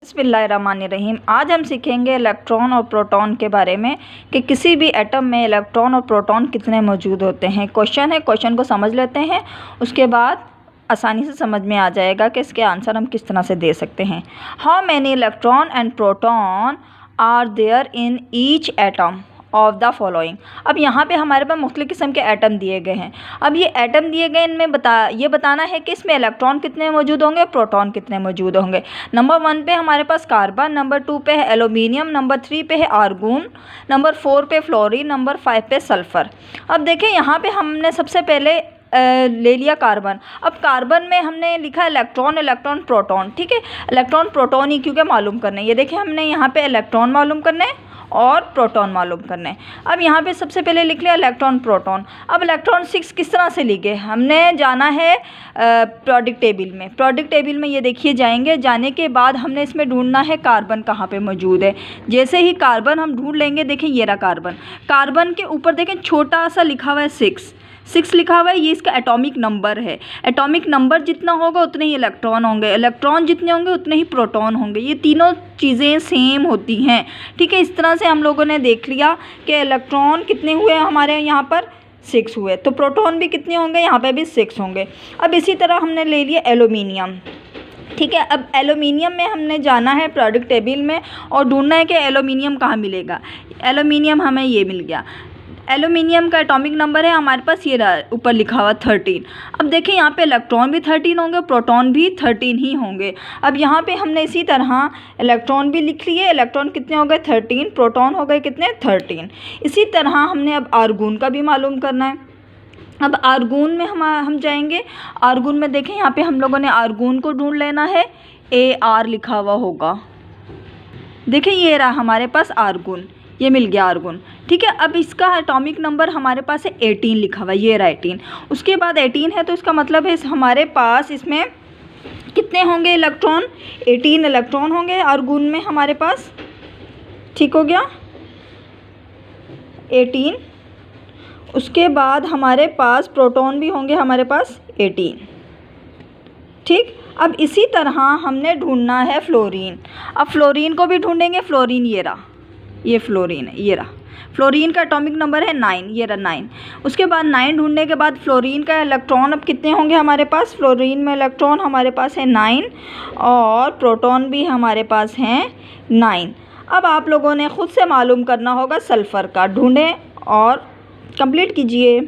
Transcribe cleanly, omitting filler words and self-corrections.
बिस्मिल्लाहिर्रहमानिर्रहीम। आज हम सीखेंगे इलेक्ट्रॉन और प्रोटॉन के बारे में कि किसी भी एटम में इलेक्ट्रॉन और प्रोटॉन कितने मौजूद होते हैं। क्वेश्चन है, क्वेश्चन को समझ लेते हैं, उसके बाद आसानी से समझ में आ जाएगा कि इसके आंसर हम किस तरह से दे सकते हैं। How many electron and proton are there in each atom of the following. अब यहाँ पे हमारे पास मुख्तलिफ़ किस्म के एटम दिए गए हैं। अब ये एटम दिए गए, इनमें ये बताना है कि इसमें इलेक्ट्रॉन कितने मौजूद होंगे, प्रोटॉन कितने मौजूद होंगे। नंबर 1 पे हमारे पास कार्बन, नंबर 2 पे है एल्यूमिनियम, नंबर 3 पे है आर्गन, नंबर 4 पे फ्लोरीन, नंबर 5 पे सल्फ़र। अब देखें यहाँ पे हमने सबसे पहले ले लिया कार्बन। अब कार्बन में हमने लिखा इलेक्ट्रॉन, इलेक्ट्रॉन, प्रोटॉन। ठीक है, इलेक्ट्रॉन प्रोटॉन ही क्योंकि मालूम करना है। ये देखिए हमने यहाँ पे इलेक्ट्रॉन मालूम करना है और प्रोटॉन मालूम करना है। अब यहाँ पे सबसे पहले लिख लिया इलेक्ट्रॉन, प्रोटॉन। अब इलेक्ट्रॉन 6 किस तरह से लिखे, हमने जाना है प्रोडिक्ट टेबल में। प्रोडिक्ट टेबल में ये देखिए जाएंगे, जाने के बाद हमने इसमें ढूंढना है कार्बन कहाँ पे मौजूद है। जैसे ही कार्बन हम ढूंढ लेंगे, देखें ये रहा कार्बन। कार्बन के ऊपर देखें छोटा सा लिखा हुआ है 6 लिखा हुआ है, ये इसका एटॉमिक नंबर है। एटॉमिक नंबर जितना होगा उतने ही इलेक्ट्रॉन होंगे, इलेक्ट्रॉन जितने होंगे उतने ही प्रोटॉन होंगे। ये तीनों चीज़ें सेम होती हैं। ठीक है, इस तरह से हम लोगों ने देख लिया कि इलेक्ट्रॉन कितने हुए हमारे यहाँ पर 6 हुए, तो प्रोटॉन भी कितने होंगे, यहाँ पे भी 6 होंगे। अब इसी तरह हमने ले लिया एल्यूमिनियम। ठीक है, अब एल्यूमिनियम में हमने जाना है प्रोडिक्ट टेबल में और ढूंढना है कि एल्यूमिनियम कहाँ मिलेगा। एल्यूमिनियम हमें ये मिल गया। एल्यूमिनियम का एटॉमिक नंबर है हमारे पास, ये ऊपर लिखा हुआ 13। अब देखें यहाँ पे इलेक्ट्रॉन भी 13 होंगे, प्रोटॉन भी 13 ही होंगे। अब यहाँ पे हमने इसी तरह इलेक्ट्रॉन भी लिख लिए। इलेक्ट्रॉन कितने हो गए 13, प्रोटॉन हो गए कितने 13। इसी तरह हमने अब आर्गन का भी मालूम करना है। अब आर्गन में हम जाएंगे। आर्गन में देखें यहाँ पे हम लोगों ने आर्गन को ढूंढ लेना है, AR लिखा हुआ होगा। देखें ये रहा हमारे पास आर्गन, ये मिल गया आर्गन। ठीक है, अब इसका एटॉमिक नंबर हमारे पास है 18 लिखा हुआ है, ये रहा 18। उसके बाद 18 है तो इसका मतलब है हमारे पास इसमें कितने होंगे इलेक्ट्रॉन, 18 इलेक्ट्रॉन होंगे आर्गन में हमारे पास। ठीक हो गया 18। उसके बाद हमारे पास प्रोटॉन भी होंगे हमारे पास 18। ठीक, अब इसी तरह हमने ढूंढना है फ्लोरीन। अब फ्लोरीन को भी ढूंढेंगे। फ्लोरीन ये रहा, ये फ्लोरीन है, ये रहा। फ्लोरीन का एटॉमिक नंबर है 9, ये रहा 9। उसके बाद 9 ढूंढने के बाद फ्लोरीन का इलेक्ट्रॉन अब कितने होंगे हमारे पास। फ्लोरीन में इलेक्ट्रॉन हमारे पास है 9 और प्रोटॉन भी हमारे पास हैं 9। अब आप लोगों ने ख़ुद से मालूम करना होगा सल्फ़र का। ढूंढें और कंप्लीट कीजिए।